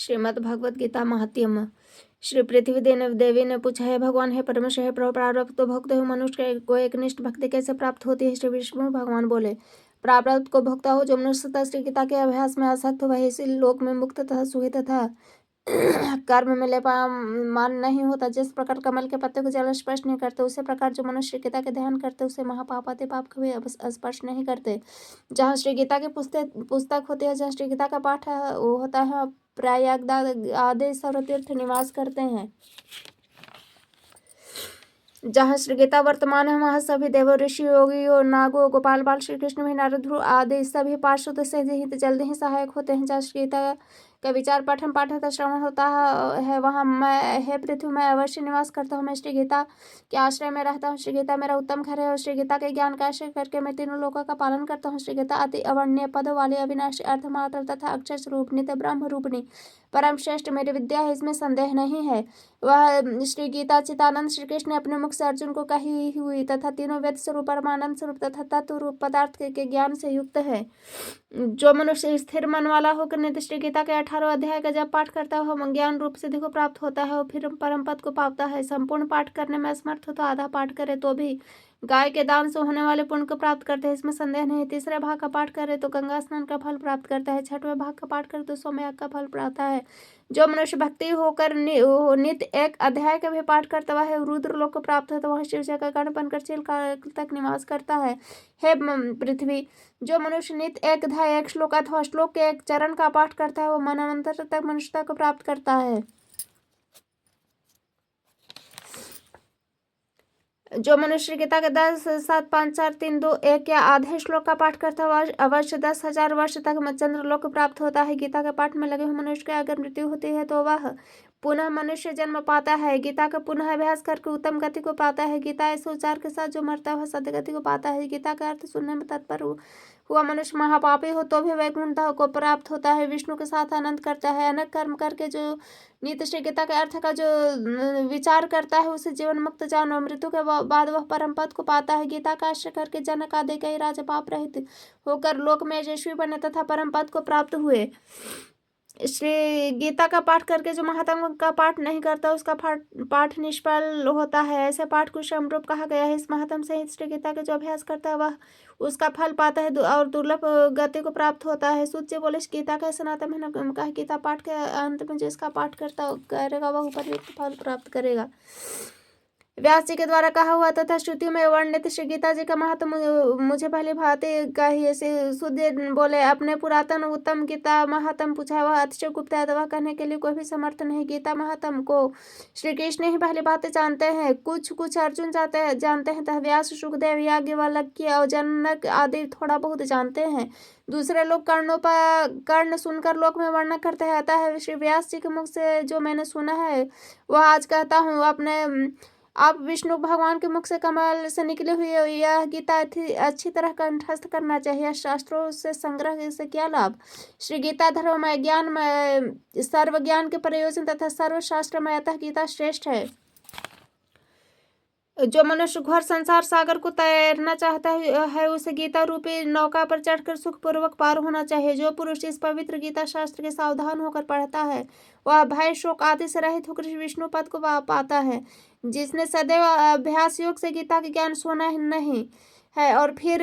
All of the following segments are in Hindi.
श्रीमद् भगवद गीता महात्म्य। श्री पृथ्वी देवी ने पूछा, है भगवान, है परमेश्वर, है प्रभु, प्रारब्ध को भोगते हुए मनुष्य को एक निष्ठ भक्ति कैसे प्राप्त होती है? श्री विष्णु भगवान बोले, प्रारब्ध को भोगता हो जो मनुष्य श्री गीता के अभ्यास में आसक्त हो, वही इसी लोक में मुक्त तथा सुखी तथा कर्म में मान नहीं होता। जिस प्रकार कमल के पत्ते को जल स्पर्श नहीं करते, उसी प्रकार जो मनुष्य गीता के ध्यान करते उसे महापाप आते पाप कभी स्पर्श नहीं करते। जहाँ श्री गीता की पुस्तक होती है, जहाँ श्री गीता का पाठ होता है, प्रयाग आदि सर्वतीर्थ निवास करते हैं। जहाँ श्री गीता वर्तमान है, वहाँ सभी देव, ऋषि, योगी और नागो, गोपाल बाल, श्री कृष्ण भी, नारद, ध्रुव आदि सभी पार्षद से जल्दी ही सहायक होते हैं। जहाँ श्री गीता का विचार पठन पाठ तथा श्रवण होता है, वहाँ मैं, हे पृथ्वी, मैं अवश्य निवास करता हूँ। मैं श्री गीता के आश्रय में रहता हूँ। श्री गीता मेरा उत्तम घर है और श्री गीता के ज्ञान का आश्रय करके मैं तीनों लोकों का पालन करता हूँ। श्री गीता अति अवर्ण्य पद वाली, अविनाशी, अर्थमात्र तथा अक्षर स्वरूपनी, ब्रह्म रूपनी, परम श्रेष्ठ मेरी विद्या है, इसमें संदेह नहीं है। वह श्री गीता चितानंद श्री कृष्ण ने अपने मुख से अर्जुन को कही हुई तथा तीनों वेद स्वरूप, परमानंद स्वरूप तथा तत्व रूप पदार्थ के ज्ञान से युक्त है। जो मनुष्य स्थिर मन वाला होकर नित्य श्री गीता के 18 अध्याय का जब पाठ करता है, ज्ञान रूप सिद्धि को प्राप्त होता है और फिर परम पद को पाता है। संपूर्ण पाठ करने में असमर्थ हो तो आधा पाठ करे तो भी गाय के दान से होने वाले पुण्य को प्राप्त करते हैं, इसमें संदेह नहीं। तीसरे भाग का पाठ करे तो गंगा स्नान का फल प्राप्त करता है। छठवें भाग का पाठ करे तो सोमयाग का फल प्राप्त है। जो मनुष्य भक्ति होकर नित्य एक अध्याय का भी पाठ करता हुआ है, रुद्र लोक को प्राप्त होता है, वह शिव जी का गण बनकर चिरकाल तक निवास करता है। हे पृथ्वी, जो मनुष्य नित्य एक अध्याय, एक श्लोक अथवा श्लोक के एक चरण का पाठ करता है, वो मनवंतर तक मनुष्यता को प्राप्त करता है। जो मनुष्य गीता के 10, 7, 5, 4, 3, 2, 1 या आधे श्लोक का पाठ करता है, अवश्य 10,000 वर्ष तक चंद्रलोक प्राप्त होता है। गीता के पाठ में लगे हुए मनुष्य की अगर मृत्यु होती है तो वह पुनः मनुष्य जन्म पाता है। गीता का पुनः अभ्यास करके उत्तम गति को पाता है। गीता ऐसे उच्चार के साथ जो मरता है वह सद्य गति को पाता है। गीता का अर्थ सुनने में तत्पर हुआ मनुष्य महापापी हो तो भी वैकुंठ को प्राप्त होता है, विष्णु के साथ आनंद करता है। अनेक कर्म करके जो नित्य श्री गीता के अर्थ का जो विचार करता है उसे जीवन मुक्त जानो, मृत्यु के बाद वह परम पद को पाता है। गीता का आश्रय करके जनक आदि कई राजा पाप रहित होकर लोक में यशस्वी बने तथा परम पद को प्राप्त हुए। श्री गीता का पाठ करके जो महात्मा का पाठ नहीं करता उसका पाठ निष्फल होता है। ऐसे पाठ को समरूप कहा गया है। इस महात्म सहित श्री गीता के जो अभ्यास करता है वह उसका फल पाता है और दुर्लभ गति को प्राप्त होता है। सूच्य बोले, गीता का सनातन है कहा, गीता पाठ के अंत में जिसका पाठ करेगा वह उपयुक्त फल प्राप्त करेगा। व्यास जी के द्वारा कहा हुआ तथा श्रुतियों में वर्णित श्री गीता जी का महत्व मुझे पहले भांति कही। सुध बोले, अपने पुरातन उत्तम गीता महात्म पूछा, वह अतिशय गुप्त है, वह कहने के लिए कोई भी समर्थ नहीं। गीता महात्म को श्री कृष्ण ही पहली बातें जानते हैं, कुछ अर्जुन जानते हैं तथा व्यास, सुखदेव, याज्ञवल्क्य और जनक आदि थोड़ा बहुत जानते हैं। दूसरे लोग कर्ण सुनकर लोक में वर्णन करते हैं। अतः श्री व्यास जी के मुख से जो मैंने सुना है वह आज कहता हूँ। आप विष्णु भगवान के मुख से कमल से निकली हुई यह गीता अच्छी तरह कंठस्थ करना चाहिए। शास्त्रों से संग्रह से क्या लाभ? श्री गीता धर्ममय, ज्ञानमय, सर्व ज्ञान के प्रयोजन तथा सर्वशास्त्रमय, अतः गीता श्रेष्ठ है। जो मनुष्य घोर संसार सागर को तैरना चाहता है उसे गीता रूपी नौका पर चढ़कर सुखपूर्वक पार होना चाहिए। जो पुरुष इस पवित्र गीता शास्त्र के सावधान होकर पढ़ता है वह भय शोक आदि से रहित होकर विष्णु पद को पाता है। जिसने सदैव अभ्यास योग से गीता के ज्ञान सुना नहीं है और फिर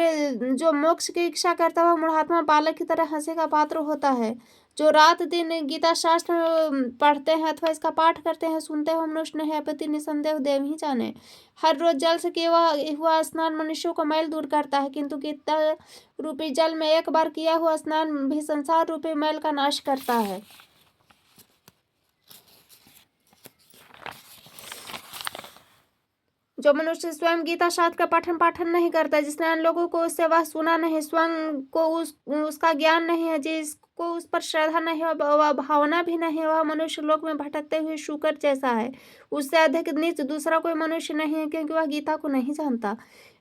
जो मोक्ष की इच्छा करता है वह मूढ़ात्मा बालक की तरह हंसी का पात्र होता है। जो रात दिन गीता शास्त्र पढ़ते हैं अथवा इसका पाठ करते हैं, सुनते हुए मनुष्य ने है पति निसंदेह देव ही जाने। हर रोज जल से किया हुआ स्नान मनुष्यों को मैल दूर करता है, किंतु गीता रूपी जल में एक बार किया हुआ स्नान भी संसार रूपी मैल का नाश करता है। जो मनुष्य स्वयं गीता शास्त्र का पाठन नहीं करता, जिसने अन्य लोगों को उससे वह सुना नहीं, स्वयं को उसका ज्ञान नहीं है, जिसको उस पर श्रद्धा नहीं है, वह भावना भी नहीं है, वह मनुष्य लोक में भटकते हुए शूकर जैसा है। उससे अधिक नीच दूसरा कोई मनुष्य नहीं है, क्योंकि वह गीता को नहीं जानता।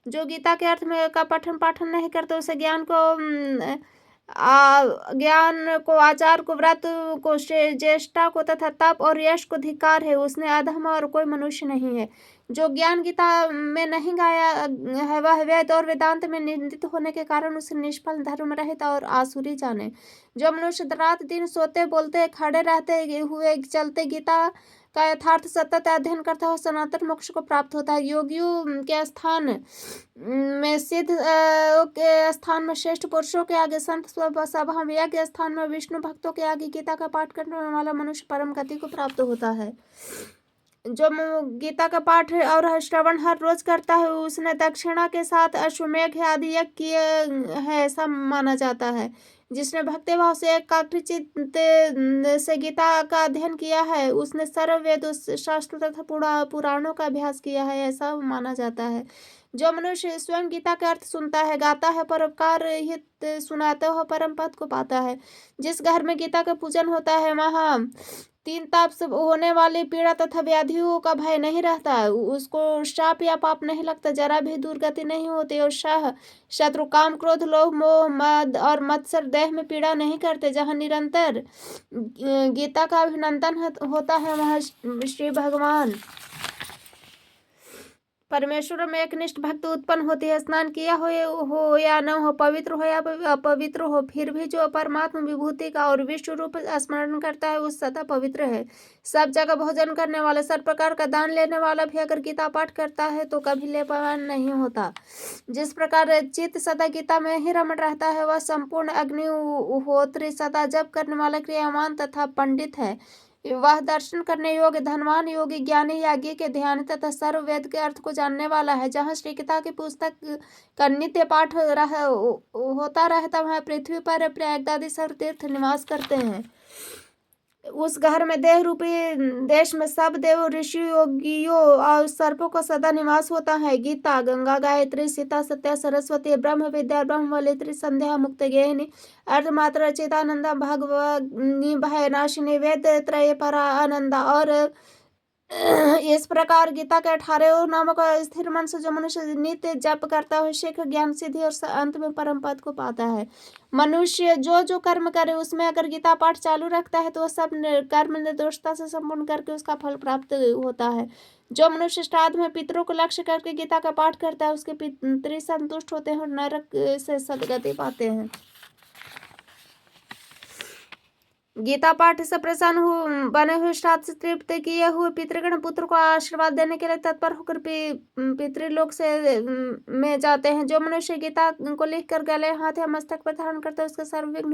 जो गीता के अर्थ में का पाठन नहीं करता उसे ज्ञान को, आचार को, व्रत को, ज्येष्ठा को तथा तप और यश को धिक्कार है। उसने अधम और कोई मनुष्य नहीं है। जो ज्ञान गीता में नहीं गाया है वह वेद और वेदांत में निंदित होने के कारण उसे निष्फल, धर्म रहित और आसुरी जाने। जो मनुष्य रात दिन सोते बोलते खड़े रहते हुए चलते गीता का यथार्थ सतत अध्ययन करता है सनातन मोक्ष को प्राप्त होता है। योगियों के स्थान में सिद्ध के स्थान में श्रेष्ठ पुरुषों के आगे संत सभा में, यज्ञ स्थान में विष्णु भक्तों के आगे गीता का पाठ करने वाला मनुष्य परम गति को प्राप्त होता है। जो गीता का पाठ और श्रवण हर रोज करता है उसने दक्षिणा के साथ अश्वमेघ आदि यज्ञ किए है ऐसा माना जाता है। जिसने भक्ति भाव से एकाग्रचित्त से गीता का अध्ययन किया है उसने सर्व वेद शास्त्र तथा पुराणों का अभ्यास किया है ऐसा माना जाता है। जो मनुष्य स्वयं गीता का अर्थ सुनता है, गाता है, परोपकार हित सुनाते हो परम पद को पाता है। जिस घर में गीता का पूजन होता है वहाँ तीन ताप से होने वाली पीड़ा तथा व्याधियों का भय नहीं रहता। उसको शाप या पाप नहीं लगता, जरा भी दुर्गति नहीं होती और शत्रु काम क्रोध लोभ मोह मद और मत्सर देह में पीड़ा नहीं करते। जहाँ निरंतर गीता का अभिनंदन होता है वहाँ श्री भगवान परमेश्वर में एक निष्ठ भक्त उत्पन्न होती है। स्नान किया हो या न हो, पवित्र हो या अपवित्र हो, फिर भी जो परमात्मा विभूति का और विश्व रूप स्मरण करता है उस सदा पवित्र है। सब जगह भोजन करने वाला, सब प्रकार का दान लेने वाला भी अगर गीता पाठ करता है तो कभी लेपन नहीं होता। जिस प्रकार चित्त सदा गीता में ही रमण रहता है वह संपूर्ण अग्निहोत्री सदा जप करने वाला क्रियावान तथा पंडित है। वह दर्शन करने योग्य धनवान योगी ज्ञानी यागी के ध्यान तथा सर्व वेद के अर्थ को जानने वाला है। जहाँ श्री गीता की पुस्तक का नित्य पाठ होता रहता वहाँ पृथ्वी पर प्रयागदादी सर्व तीर्थ निवास करते हैं। उस घर में देह रूपी देश में सब देव ऋषि योगियों और सर्पों का सदा निवास होता है। गीता गंगा गायत्री सीता सत्या सरस्वती ब्रह्म विद्या ब्रह्म वलित्री संध्या मुक्त गेहिनी अर्धमात्र चिदानंदा भगवनी भय नाशिनी वेद त्रय परा आनंदा। और इस प्रकार गीता के 18 नामों का स्थिर मन से जो मनुष्य नित्य जप करता है शीघ्र ज्ञान सिद्धि और अंत में परम पद को पाता है। मनुष्य जो जो कर्म करे उसमें अगर गीता पाठ चालू रखता है तो सब कर्म निर्दोषता से संपूर्ण करके उसका फल प्राप्त होता है। जो मनुष्य श्राद्ध में पितरों को लक्ष्य करके गीता का पाठ करता है उसके पितृ संतुष्ट होते हैं और नरक से सदगति पाते हैं। गीता पाठ से प्रसन्न बने हुए श्राद्ध से तृप्त किए हुए पितृगण पुत्र को आशीर्वाद देने के लिए तत्पर होकर पितृलोक से में जाते हैं। जो मनुष्य गीता को लिखकर गले हाथ या मस्तक पर धारण करता है उसका सर्वविघ्न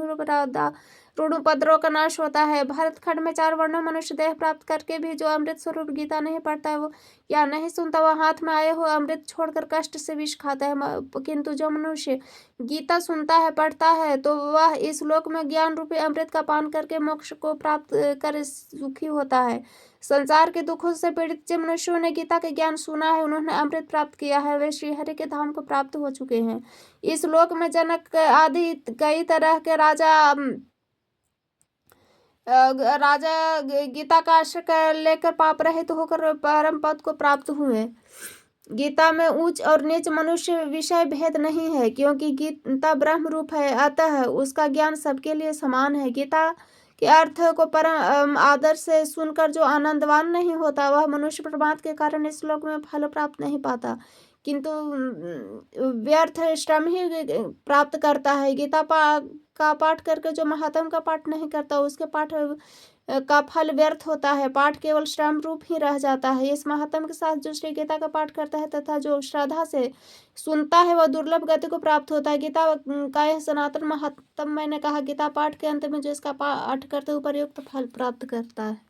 ऋण उपद्रव का नाश होता है। भारत खंड में 4 वर्णों मनुष्य देह प्राप्त करके भी जो अमृत स्वरूप गीता नहीं पढ़ता है वो या नहीं सुनता वह हाथ में आए हुए अमृत छोड़कर कष्ट से विष खाता है। किंतु जो मनुष्य गीता सुनता है पढ़ता है तो वह इस लोक में ज्ञान रूपी अमृत का पान करके मोक्ष को प्राप्त कर सुखी होता है। संसार के दुखों से पीड़ित जिन मनुष्यों ने गीता के ज्ञान सुना है उन्होंने अमृत प्राप्त किया है, वे श्रीहरि के धाम को प्राप्त हो चुके हैं। इस लोक में जनक आदि कई तरह के राजा गीता का आश्रय लेकर पाप रहित होकर परम पद को प्राप्त हुए। गीता में ऊंच और नीच मनुष्य विषय भेद नहीं है क्योंकि गीता ब्रह्म रूप है, अतः उसका ज्ञान सबके लिए समान है। गीता के अर्थ को परम आदर से सुनकर जो आनंदवान नहीं होता वह मनुष्य परमात्मा के कारण इस श्लोक में फल प्राप्त नहीं पाता किंतु व्यर्थ श्रम ही प्राप्त करता है। गीता का पाठ करके जो महात्म का पाठ नहीं करता उसके पाठ का फल व्यर्थ होता है, पाठ केवल श्रम रूप ही रह जाता है। इस महात्म के साथ जो श्री गीता का पाठ करता है तथा जो श्रद्धा से सुनता है वह दुर्लभ गति को प्राप्त होता है। गीता का यह सनातन महात्म मैंने कहा, गीता पाठ के अंत में जो इसका पाठ करते उपर्युक्त फल प्राप्त करता है।